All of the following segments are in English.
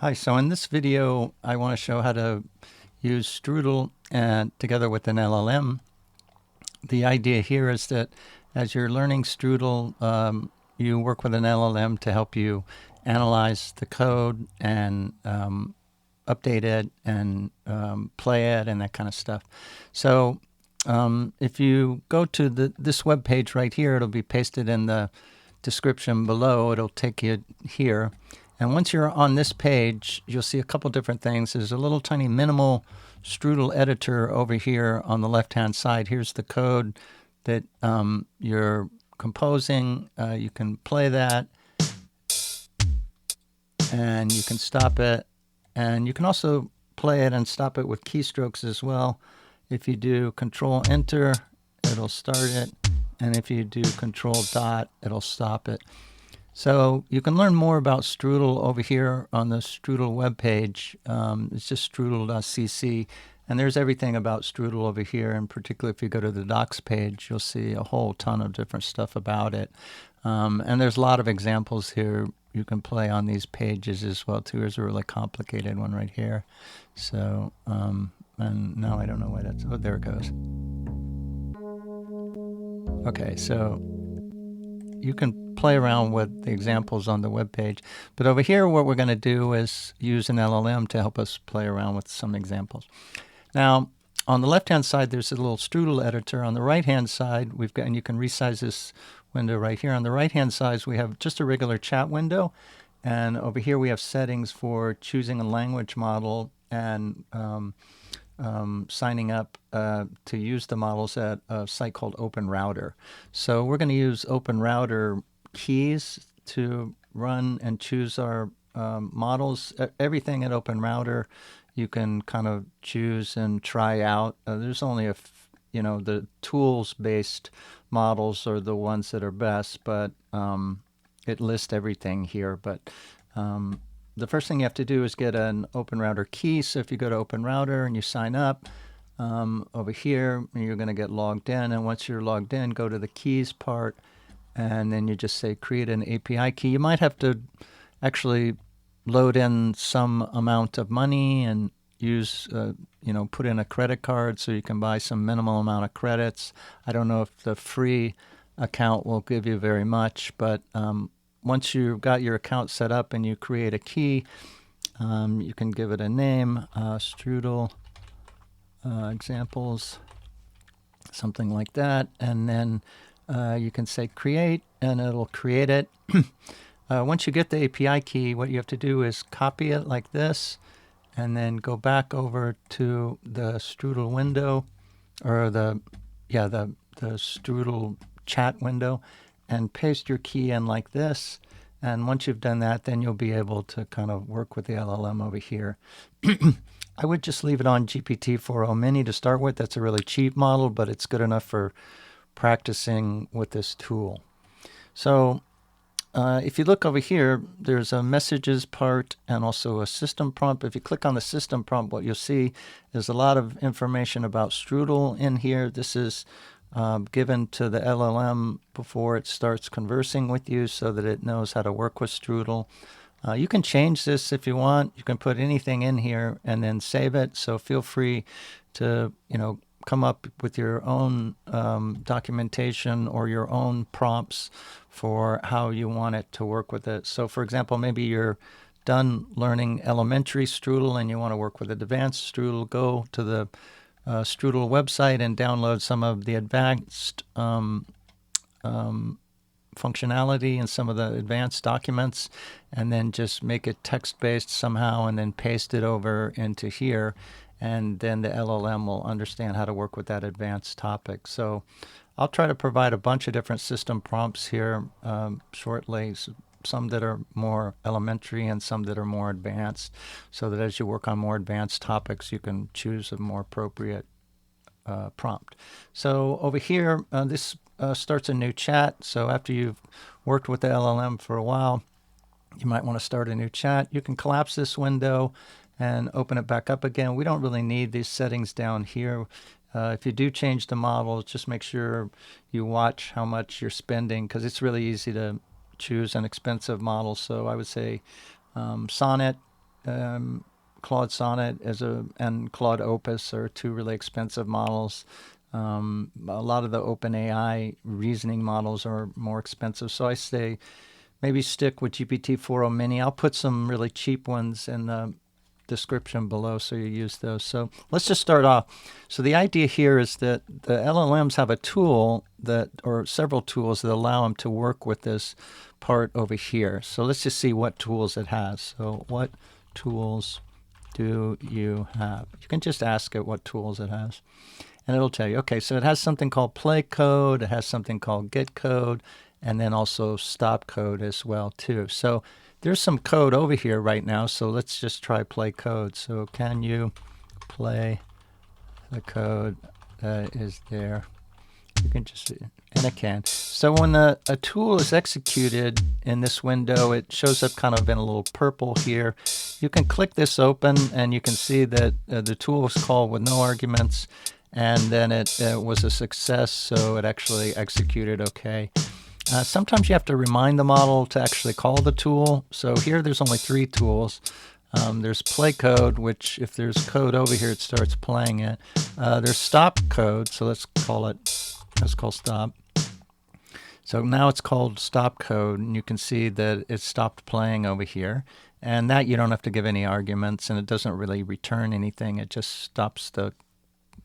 Hi, so in this video, I want to show how to use Strudel and together with an LLM. The idea here is that as you're learning Strudel, you work with an LLM to help you analyze the code and update it and play it and that kind of stuff. So if you go to this web page right here, it'll be pasted in the description below. It'll take you here. And once you're on this page, you'll see a couple different things. There's a little tiny minimal Strudel editor over here on the left-hand side. Here's the code that you're composing. You can play that, and you can stop it. And you can also play it and stop it with keystrokes as well. If you do Control-Enter, it'll start it. And if you do Control-Dot, it'll stop it. So you can learn more about Strudel over here on the Strudel webpage. It's just strudel.cc. And there's everything about Strudel over here. And particularly if you go to the docs page, you'll see a whole ton of different stuff about it. And there's a lot of examples here you can play on these pages as well, too. Here's a really complicated one right here. So, and now I don't know why that's, oh, there it goes. Okay, so you can play around with the examples on the web page. But over here, what we're going to do is use an LLM to help us play around with some examples. Now, on the left-hand side, there's a little Strudel editor. On the right-hand side, we've got, and you can resize this window right here. On the right-hand side, we have just a regular chat window. And over here, we have settings for choosing a language model and signing up to use the models at a site called OpenRouter. So we're going to use OpenRouter keys to run and choose our models. Everything at OpenRouter you can kind of choose and try out. There's only the tools-based models are the ones that are best, but it lists everything here. But the first thing you have to do is get an OpenRouter key. So if you go to OpenRouter and you sign up, over here, you're going to get logged in. And once you're logged in, go to the keys part, and then you just say create an API key. You might have to actually load in some amount of money and use, put in a credit card so you can buy some minimal amount of credits. I don't know if the free account will give you very much, but once you've got your account set up and you create a key, you can give it a name, Strudel examples, something like that, and then you can say create, and it'll create it. Once you get the API key, what you have to do is copy it like this, and then go back over to the Strudel window, or the Strudel chat window, and paste your key in like this. And once you've done that, then you'll be able to kind of work with the LLM over here. I would just leave it on GPT-4o Mini to start with. That's a really cheap model, but it's good enough for practicing with this tool. So if you look over here, there's a messages part and also a system prompt. If you click on the system prompt, what you'll see is a lot of information about Strudel in here. This is given to the LLM before it starts conversing with you so that it knows how to work with Strudel. You can change this if you want. You can put anything in here and then save it. So feel free to, come up with your own documentation or your own prompts for how you want it to work with it. So for example, maybe you're done learning elementary Strudel and you want to work with advanced Strudel. Go to the Strudel website and download some of the advanced functionality and some of the advanced documents, and then just make it text-based somehow and then paste it over into here, and then the LLM will understand how to work with that advanced topic. So I'll try to provide a bunch of different system prompts here shortly, some that are more elementary and some that are more advanced, so that as you work on more advanced topics, you can choose a more appropriate prompt. So over here, this starts a new chat. So after you've worked with the LLM for a while, you might want to start a new chat. You can collapse this window and open it back up again. We don't really need these settings down here. If you do change the model, just make sure you watch how much you're spending, because it's really easy to choose an expensive model. So I would say Sonnet Claude Sonnet and Claude Opus are two really expensive models. A lot of the OpenAI reasoning models are more expensive, so I say maybe stick with GPT-4o Mini. I'll put some really cheap ones in the description below so you use those. So let's just start off. So the idea here is that the LLMs have a tool or several tools that allow them to work with this part over here. So let's just see what tools it has. So what tools do you have? You can just ask it what tools it has, and it'll tell you. Okay, so it has something called play code, it has something called get code, and then also stop code as well too. So there's some code over here right now, so let's just try play code. So can you play the code that is there? You can just see it, and it can. So when a tool is executed in this window, it shows up kind of in a little purple here. You can click this open, and you can see that the tool was called with no arguments, and then it was a success, so it actually executed okay. Sometimes you have to remind the model to actually call the tool. So here there's only 3 tools. There's play code, which if there's code over here, it starts playing it. There's stop code, so let's call stop. So now it's called stop code, and you can see that it stopped playing over here. And that you don't have to give any arguments, and it doesn't really return anything. It just stops the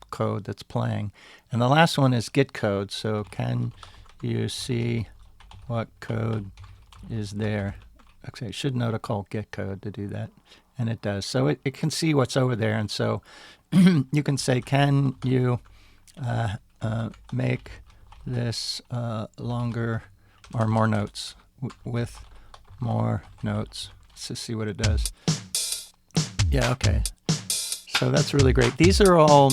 code that's playing. And the last one is get code. So can you see what code is there? Okay, it should know to call get code to do that, and it does. So it can see what's over there, and so you can say, can you make this longer or more notes with more notes? Let's just see what it does. Yeah, okay. So that's really great. These are all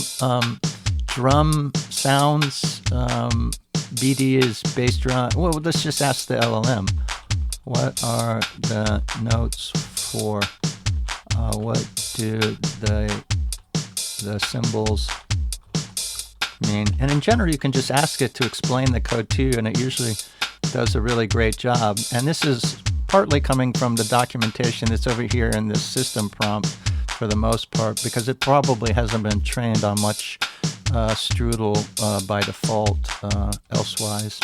drum sounds. BD is bass drum. Well, let's just ask the LLM. What are the notes for? What do the symbols mean? And in general, you can just ask it to explain the code to you, and it usually does a really great job. And this is partly coming from the documentation that's over here in this system prompt for the most part, because it probably hasn't been trained on much Strudel by default elsewise.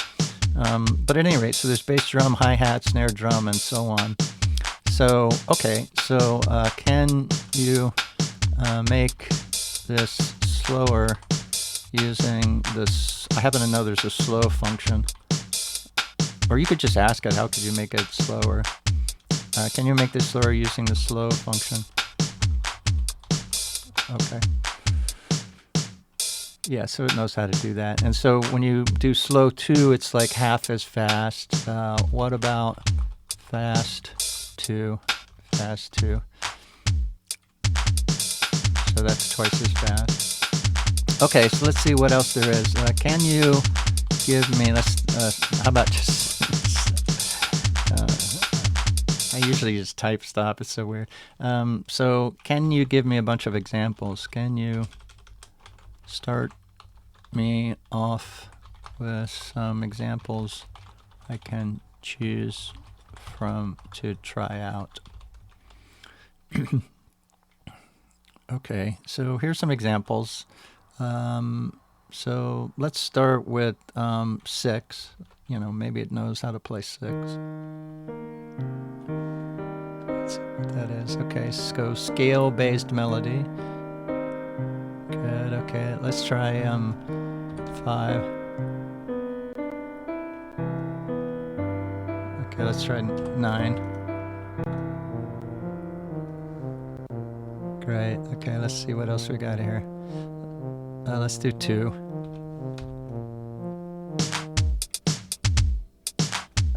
But at any rate, so there's bass drum, hi-hat, snare drum, and so on. So, okay, so can you make this slower using this? I happen to know there's a slow function. Or you could just ask it, how could you make it slower? Can you make this slower using the slow function? Okay. Yeah, so it knows how to do that. And so when you do slow 2, it's like half as fast. What about fast 2? Fast 2. So that's twice as fast. Okay, so let's see what else there is. Can you give me, how about just, I usually just type stop, it's so weird. So can you give me a bunch of examples? Can you start me off with some examples I can choose from to try out? Okay, so here's some examples. So let's start with 6. You know, maybe it knows how to play 6. Let's see what that is. Okay, let's go scale-based melody. Good, okay, let's try 5. Okay, let's try 9. Great, okay, let's see what else we got here. Let's do 2.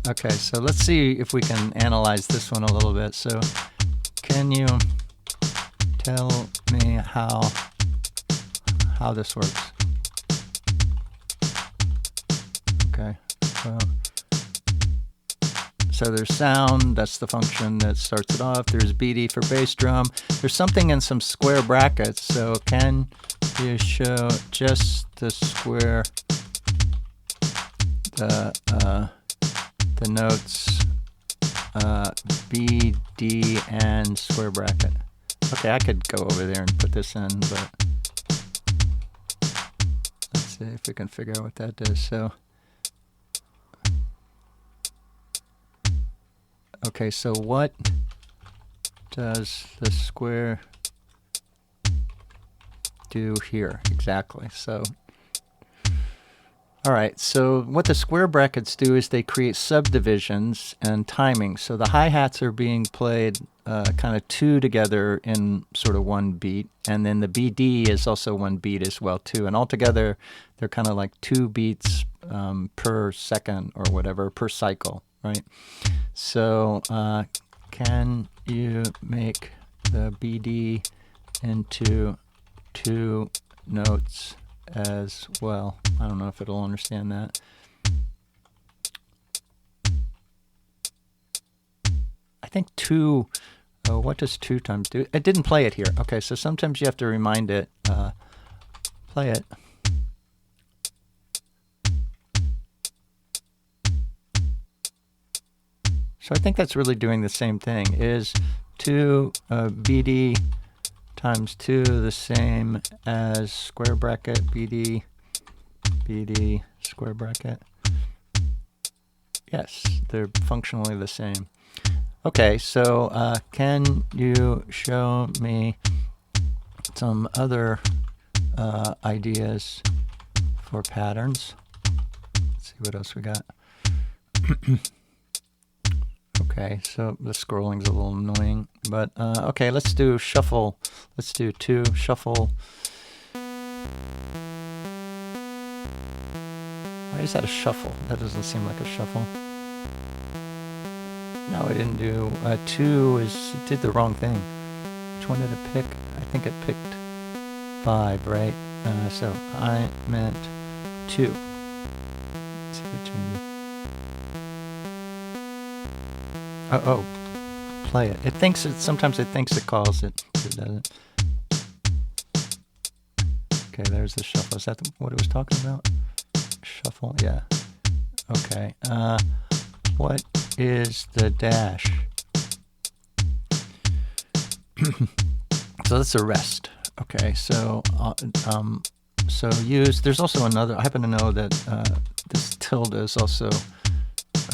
Okay, so let's see if we can analyze this one a little bit. So, can you tell me how this works? Okay, so there's sound, that's the function that starts it off. There's BD for bass drum. There's something in some square brackets. So can you show just the square, the notes B, D, and square bracket? Okay, I could go over there and put this in, but let's see if we can figure out what that does. So, okay, so what does the square do here exactly? So, all right, so what the square brackets do is they create subdivisions and timing. So the hi-hats are being played kind of two together in sort of one beat, and then the BD is also one beat as well too. And altogether, they're kind of like 2 beats per second or whatever, per cycle, right? So can you make the BD into 2 notes as well? I don't know if it'll understand that. I think 2, what does 2 times do? It didn't play it here. Okay, so sometimes you have to remind it, play it. So I think that's really doing the same thing. Is 2 BD times 2 the same as square bracket BD square bracket? Yes, they're functionally the same. Okay, so can you show me some other ideas for patterns? Let's see what else we got. Okay, so the scrolling's a little annoying, but okay, let's do shuffle. Let's do 2 shuffle. Why is that a shuffle? That doesn't seem like a shuffle. No, it didn't do 2. It did the wrong thing. Which one did it pick? I think it picked 5, right? So I meant 2. Let's see if it changes. Oh, play it. It thinks it. Sometimes it thinks it calls it. It doesn't. Okay, there's the shuffle. Is that what it was talking about? Shuffle. Yeah. Okay. What is the dash? So that's a rest. Okay. So so use. There's also another. I happen to know that this tilde is also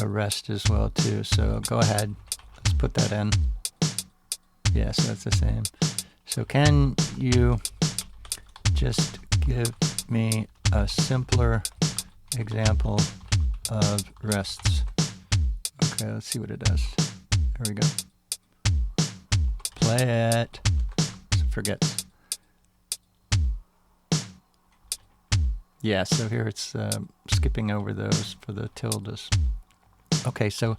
a rest as well too. So go ahead, let's put that in. Yeah, so that's the same. So can you just give me a simpler example of rests? Okay, let's see what it does. There we go. Play it. So forgets. Yeah, so here it's skipping over those for the tildes. Okay, so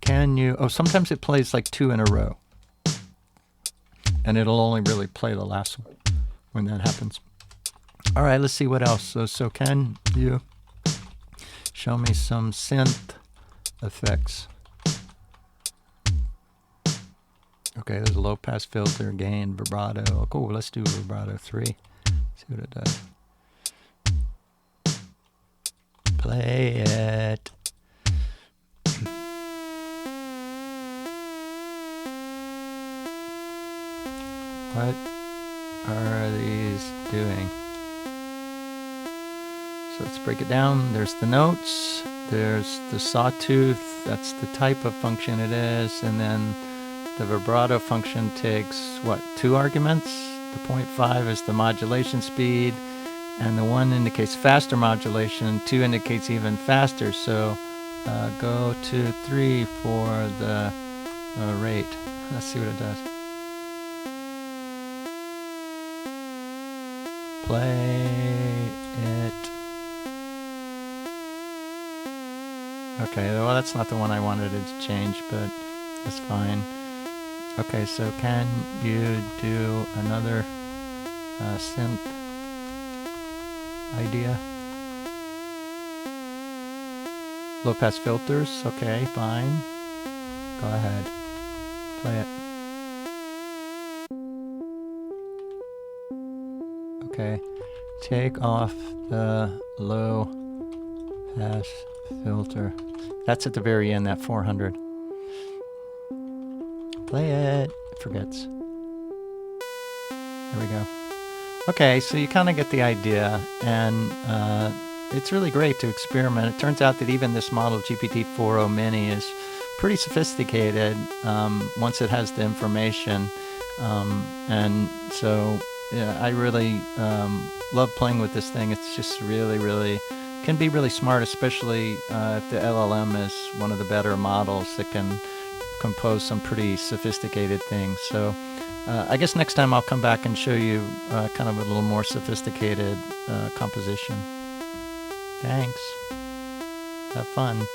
can you... Oh, sometimes it plays like 2 in a row. And it'll only really play the last one when that happens. All right, let's see what else. So can you show me some synth effects? Okay, there's a low pass filter, gain, vibrato. Oh, cool, let's do vibrato 3. See what it does. Play it. What are these doing? So let's break it down. There's the notes. There's the sawtooth. That's the type of function it is. And then the vibrato function takes, what, 2 arguments? The 0.5 is the modulation speed. And the 1 indicates faster modulation. 2 indicates even faster. So go to 3 for the rate. Let's see what it does. Play it. Okay, well that's not the one I wanted it to change, but that's fine. Okay, so can you do another synth idea? Low pass filters, okay, fine. Go ahead, play it. Okay, take off the low pass filter. That's at the very end, that 400. Play it. It forgets. There we go. Okay, so you kind of get the idea, and it's really great to experiment. It turns out that even this model, GPT-4o Mini, is pretty sophisticated once it has the information. And so yeah, I really love playing with this thing. It's just really can be really smart, especially if the LLM is one of the better models that can compose some pretty sophisticated things. So I guess next time I'll come back and show you kind of a little more sophisticated composition. Thanks. Have fun.